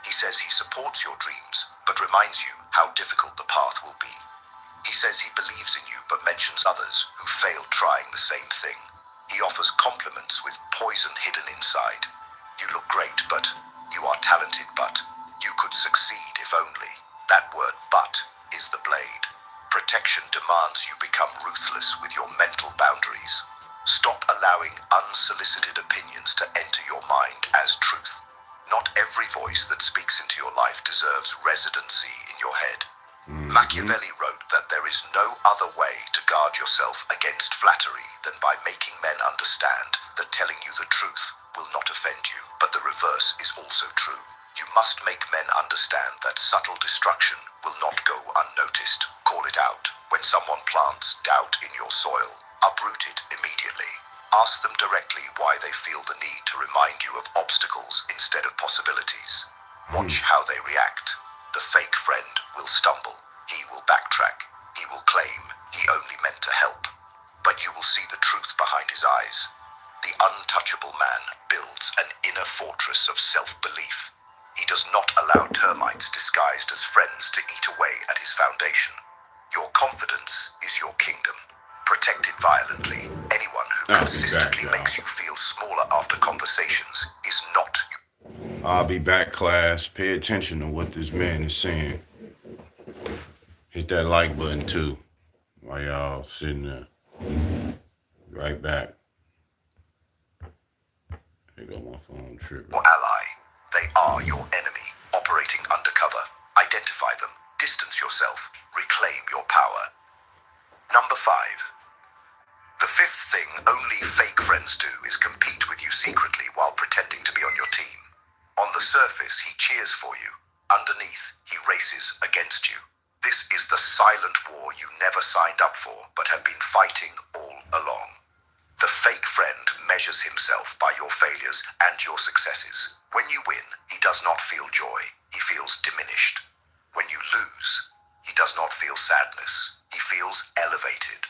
He says he supports your dreams, but reminds you how difficult the path will be. He says he believes in you, but mentions others who failed trying the same thing. He offers compliments with poison hidden inside. You look great, but you are talented, but you could succeed if only. That word "but" is the blade. Protection demands you become ruthless with your mental boundaries. Stop allowing unsolicited opinions to enter your mind as truth. Not every voice that speaks into your life deserves residency in your head. Machiavelli wrote that there is no other way to guard yourself against flattery than by making men understand that telling you the truth will not offend you, but the reverse is also true. You must make men understand that subtle destruction will not go unnoticed. Call it out. When someone plants doubt in your soil, uproot it immediately. Ask them directly why they feel the need to remind you of obstacles instead of possibilities. Watch how they react. The fake friend will stumble. He will backtrack. He will claim he only meant to help. But you will see the truth behind his eyes. The untouchable man builds an inner fortress of self-belief. He does not allow termites disguised as friends to eat away at his foundation. Your confidence is your kingdom. Protect it violently. Anyone who I'll be consistently back, y'all. makes you feel smaller after conversations is not your. I'll be back, class. Pay attention to what this man is saying. Hit that like button too while y'all sitting there. Be right back. There go my phone tripping. Ally. They are your enemy, operating undercover. Identify them, distance yourself, reclaim your power. Number 5. The fifth thing only fake friends do is compete with you secretly while pretending to be on your team. On the surface, he cheers for you. Underneath, he races against you. This is the silent war you never signed up for, but have been fighting all along. The fake friend measures himself by your failures and your successes. When you win, he does not feel joy. He feels diminished. When you lose, he does not feel sadness. He feels elevated.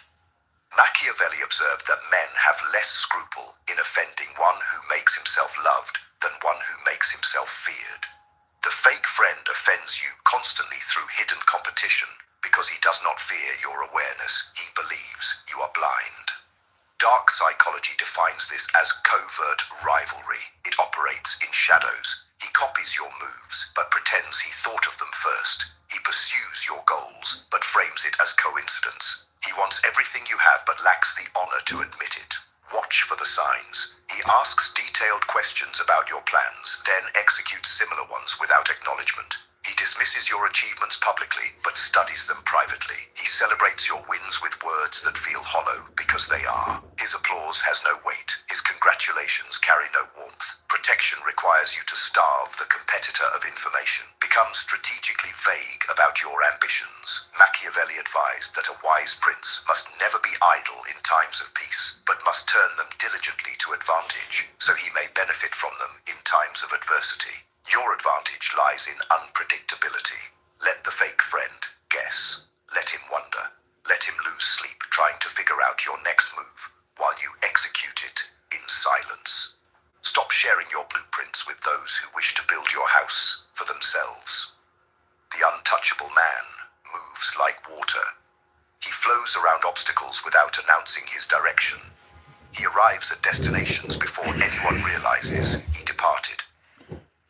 Machiavelli observed that men have less scruple in offending one who makes himself loved than one who makes himself feared. The fake friend offends you constantly through hidden competition because he does not fear your awareness. He believes you are blind. Dark psychology defines this as covert rivalry. It operates in shadows. He copies your moves, but pretends he thought of them first. He pursues your goals, but frames it as coincidence. He wants everything you have, but lacks the honor to admit it. Watch for the signs. He asks detailed questions about your plans, then executes similar ones without acknowledgement. He He dismisses your achievements publicly, but studies them privately. He celebrates your wins with words that feel hollow, because they are. His applause has no weight. His congratulations carry no warmth. Protection requires you to starve the competitor of information. Become strategically vague about your ambitions. Machiavelli advised that a wise prince must never be idle in times of peace, but must turn them diligently to advantage, so he may benefit from them in times of adversity. Your advantage lies in unpredictability. Let the fake friend guess. Let him wonder. Let him lose sleep trying to figure out your next move while you execute it in silence. Stop sharing your blueprints with those who wish to build your house for themselves. The untouchable man moves like water. He flows around obstacles without announcing his direction. He arrives at destinations before anyone realizes he departed.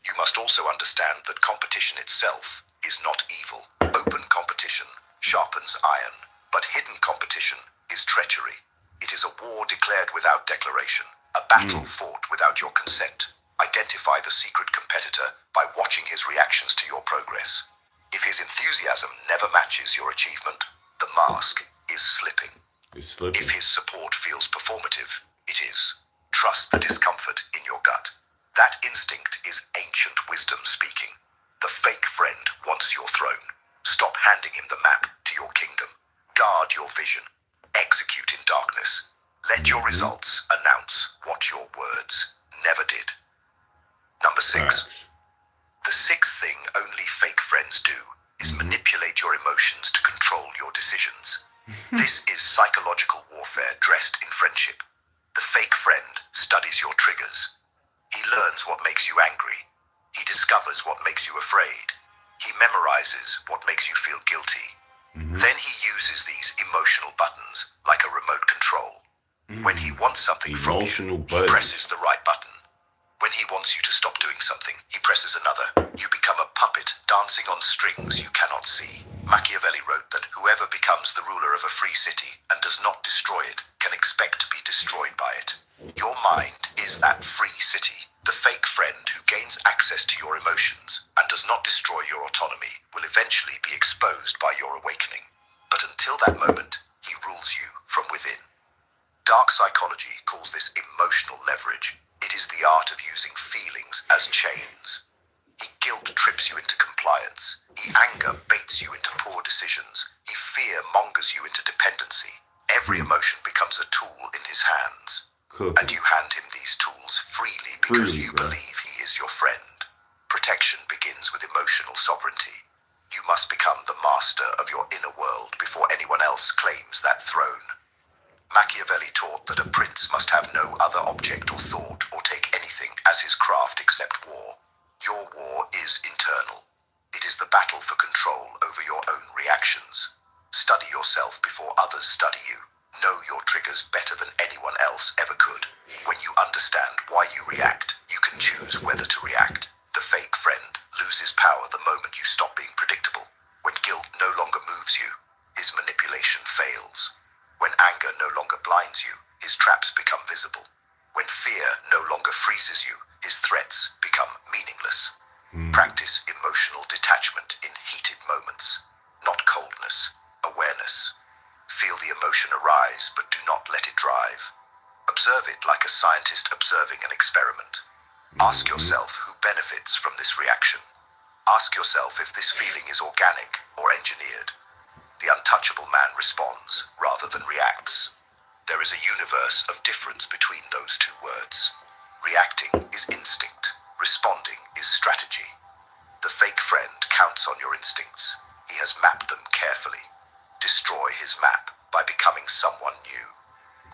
You must also understand that competition itself is not evil. Open competition sharpens iron, but hidden competition is treachery. It is a war declared without declaration, a battle fought without your consent. Identify the secret competitor by watching his reactions to your progress. If his enthusiasm never matches your achievement, the mask is slipping. It's slipping. If his support feels performative, it is. Trust the discomfort in your gut. That instinct is ancient wisdom speaking. The fake friend wants your throne. Stop handing him the map to your kingdom. Guard your vision. Execute in darkness. Let your results announce what your words never did. Number 6. Facts. The sixth thing only fake friends do is manipulate your emotions to control your decisions. This is psychological warfare dressed in friendship. The fake friend studies your triggers. He learns what makes you angry. He discovers what makes you afraid. He memorizes what makes you feel guilty. Then he uses these emotional buttons like a remote control. When he wants something from Emotional you, he buttons. presses the right button. When he wants you to stop doing something, he presses another. You become a puppet dancing on strings you cannot see. Machiavelli wrote that whoever becomes the ruler of a free city and does not destroy it can expect to be destroyed by it. Your mind is that free city. The fake friend who gains access to your emotions and does not destroy your autonomy will eventually be exposed by your awakening. But until that moment, he rules you from within. Dark psychology calls this emotional leverage. It is the art of using feelings as chains. Guilt trips you into compliance. Anger baits you into poor decisions. Fear mongers you into dependency. Every emotion becomes a tool in his hands. And you hand him these tools freely because you believe he is your friend. Protection begins with emotional sovereignty. You must become the master of your inner world before anyone else claims that throne. Machiavelli taught that a prince must have no other object or thought or take anything as his craft except war. Your war is internal. It is the battle for control over your own reactions. Study yourself before others study you. Know your triggers better than anyone else ever could. When you understand why you react, you can choose whether to react. The fake friend loses power the moment you stop being predictable. When guilt no longer moves you, his manipulation fails. When anger no longer blinds you, his traps become visible. When fear no longer freezes you, his threats become meaningless. Practice emotional detachment in heated moments, not coldness, awareness. Feel the emotion arise, but do not let it drive. Observe it like a scientist observing an experiment. Ask yourself who benefits from this reaction. Ask yourself if this feeling is organic or engineered. The untouchable man responds rather than reacts. There is a universe of difference between those two words. Reacting is instinct. Responding is strategy. The fake friend counts on your instincts. He has mapped them carefully. Destroy his map by becoming someone new.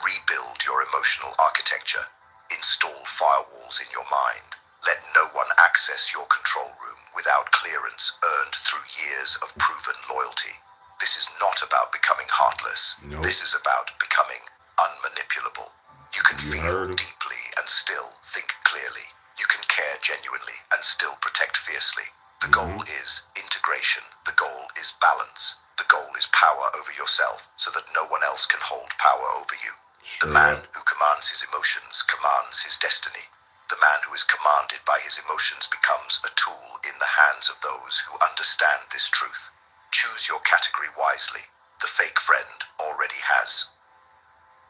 Rebuild your emotional architecture. Install firewalls in your mind. Let no one access your control room without clearance earned through years of proven loyalty. This is not about becoming heartless. Nope. This is about becoming unmanipulable. You can You feel heard him. deeply and still think clearly. You can care genuinely and still protect fiercely. The goal is integration. The goal is balance. The goal is power over yourself so that no one else can hold power over you. The Straight man up. who commands his emotions commands his destiny. The man who is commanded by his emotions becomes a tool in the hands of those who understand this truth. Choose your category wisely. The fake friend already has.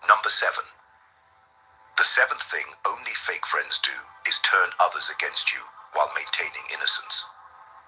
Number 7. The 7th thing only fake friends do is turn others against you while maintaining innocence.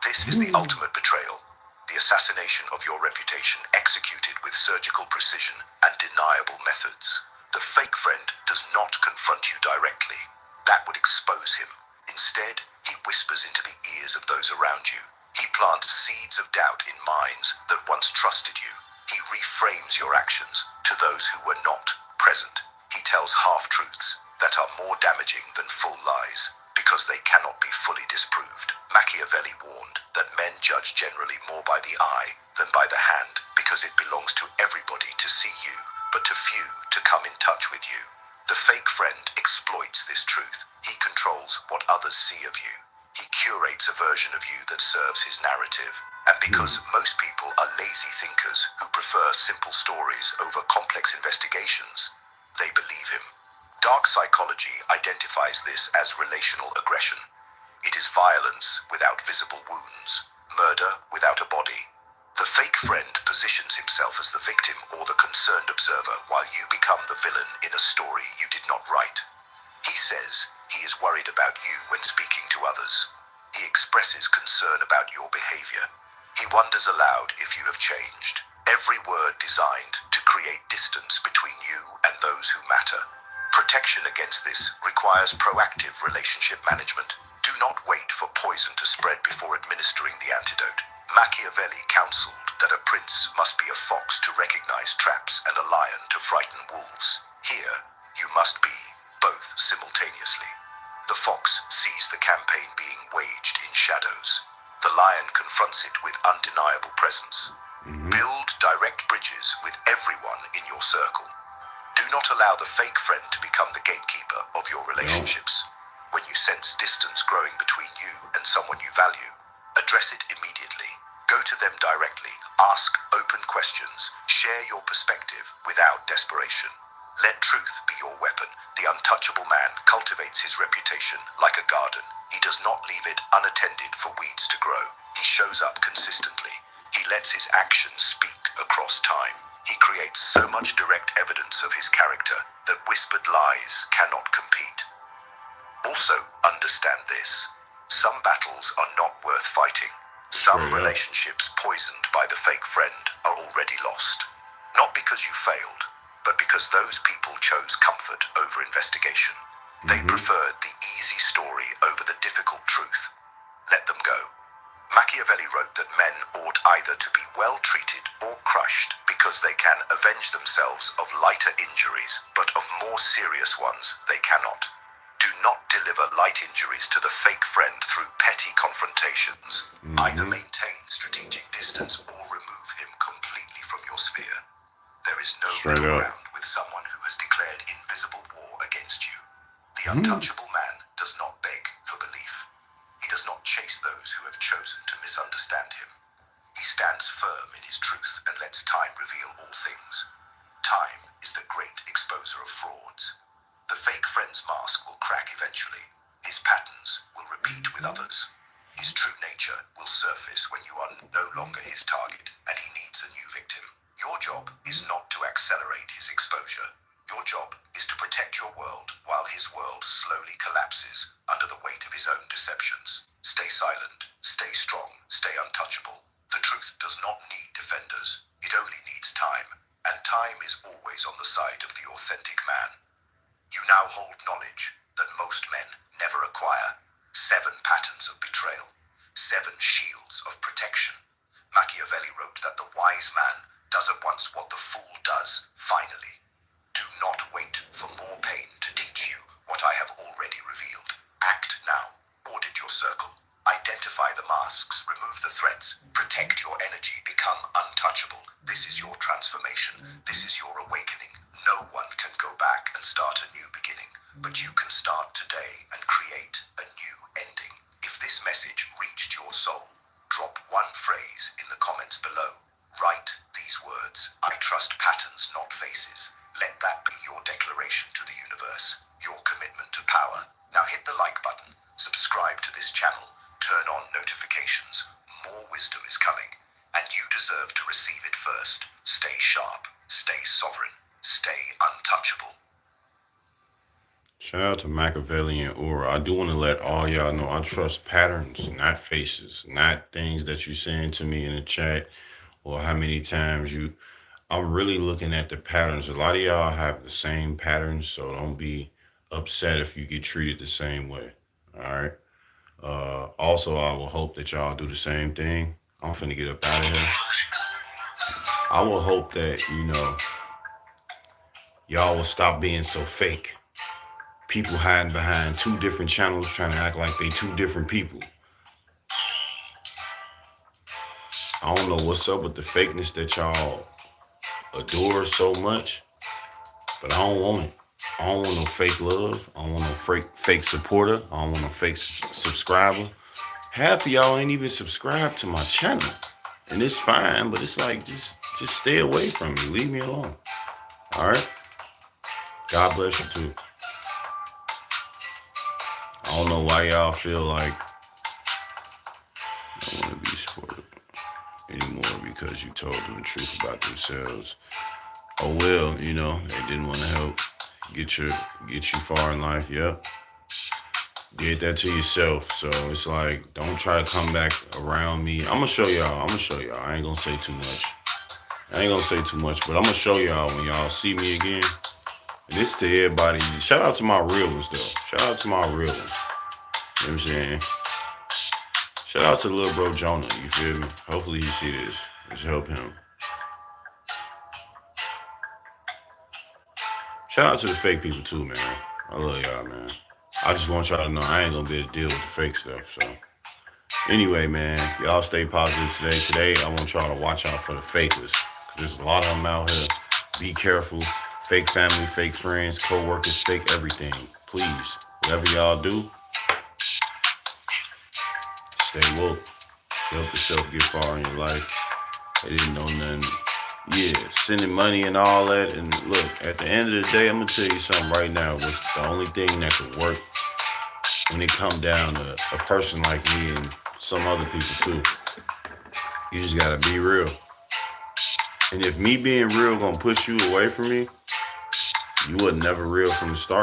This is the ultimate betrayal, the assassination of your reputation executed with surgical precision and deniable methods. The fake friend does not confront you directly. That would expose him. Instead, he whispers into the ears of those around you. He plants seeds of doubt in minds that once trusted you. He reframes your actions to those who were not present. He tells half-truths that are more damaging than full lies because they cannot be fully disproved. Machiavelli warned that men judge generally more by the eye than by the hand because it belongs to everybody to see you, but to few to come in touch with you. The fake friend exploits this truth. He controls what others see of you. He curates a version of you that serves his narrative. And because most people are lazy thinkers who prefer simple stories over complex investigations, they believe him. Dark psychology identifies this as relational aggression. It is violence without visible wounds, murder without a body. The fake friend positions himself as the victim or the concerned observer while you become the villain in a story you did not write. He says he is worried about you when speaking to others. He expresses concern about your behavior. He wonders aloud if you have changed. Every word designed to create distance between you and those who matter. Protection against this requires proactive relationship management. Do not wait for poison to spread before administering the antidote. Machiavelli counseled that a prince must be a fox to recognize traps and a lion to frighten wolves. Here, you must be both simultaneously. The fox sees the campaign being waged in shadows. The lion confronts it with undeniable presence. Build direct bridges with everyone in your circle. Do not allow the fake friend to become the gatekeeper of your relationships. When you sense distance growing between you and someone you value, address it immediately. Go to them directly. Ask open questions. Share your perspective without desperation. Let truth be your weapon. The untouchable man cultivates his reputation like a garden. He does not leave it unattended for weeds to grow. He shows up consistently. He lets his actions speak across time. He creates so much direct evidence of his character that whispered lies cannot compete. Also, understand this. Some battles are not worth fighting. Some relationships poisoned by the fake friend are already lost. Not because you failed, but because those people chose comfort over investigation. They preferred the easy story over the difficult truth. Let them go. Machiavelli wrote that men ought either to be well treated or crushed because they can avenge themselves of lighter injuries, but of more serious ones they cannot. Do not deliver light injuries to the fake friend through petty confrontations. Either maintain strategic distance or remove him completely from your sphere. There is no middle ground with someone who has declared invisible war against you. The untouchable man does not beg for belief. He does not chase those who have chosen to misunderstand him. He stands firm in his truth and lets time reveal all things. Time is the great exposer of frauds. The fake friend's mask will crack eventually. His patterns will repeat with others. His true nature will surface when you are no longer his target and he needs a new victim. Your job is not to accelerate his exposure. Your job is to protect your world while his world slowly collapses under the weight of his own deceptions. Stay silent, stay strong, stay untouchable. The truth does not need defenders. It only needs time, and time is always on the side of the authentic man. You now hold knowledge that most men never acquire. 7 patterns of betrayal, 7 shields of protection. Machiavelli wrote that the wise man does at once what the fool does finally. Do not wait for more pain to teach you what I have already revealed. Act now. Audit your circle. Identify the masks. Remove the threats. Protect your energy. Become untouchable. This is your transformation. This is your awakening. No one can go back and start a new beginning, but you can start today and create a new ending. If this message reached your soul, drop one phrase in the comments below. Write these words: I trust patterns, not faces. Let that be your declaration to the universe, your commitment to power. Now hit the like button, subscribe to this channel, turn on notifications. More wisdom is coming, and you deserve to receive it first. Stay sharp, stay sovereign, stay untouchable. Shout out to Machiavellian Aura. I do want to let all y'all know I trust patterns, not faces, not things that you saying to me in the chat or how many times you. I'm really looking at the patterns. A lot of y'all have the same patterns, so don't be upset if you get treated the same way. All right. Also, I will hope that y'all do the same thing. I'm finna get up out of here. I will hope that, y'all will stop being so fake. People hiding behind two different channels trying to act like they two different people. I don't know what's up with the fakeness that y'all adore so much, but I don't want it. I don't want no fake love. I don't want no fake supporter. I don't want no fake subscriber. Half of y'all ain't even subscribed to my channel, and it's fine, but it's like just stay away from me. Leave me alone. All right. God bless you too. I don't know why y'all feel like I don't want to be supported anymore because you told them the truth about themselves. Oh well, they didn't want to help get you far in life. Yep. Did that to yourself. So it's like, don't try to come back around me. I'm gonna show y'all. I ain't gonna say too much. But I'm gonna show y'all when y'all see me again. And this to everybody. Shout out to my real ones though. Shout out to my real ones. You know what I'm saying? Shout out to little bro Jonah. You feel me? Hopefully you see this. Let's help him. Shout out to the fake people too, man. I love y'all, man. I just want y'all to know I ain't gonna be able to deal with the fake stuff. So anyway, man, y'all stay positive today. Today, I want y'all to watch out for the fakers. Cause there's a lot of them out here. Be careful. Fake family, fake friends, co-workers, fake everything. Please, whatever y'all do, stay woke. Help yourself get far in your life. They didn't know nothing. Yeah, sending money and all that. And look, at the end of the day, I'm gonna tell you something right now. What's the only thing that could work when it come down to a person like me and some other people too. You just gotta be real. And if me being real gonna push you away from me, you were never real from the start.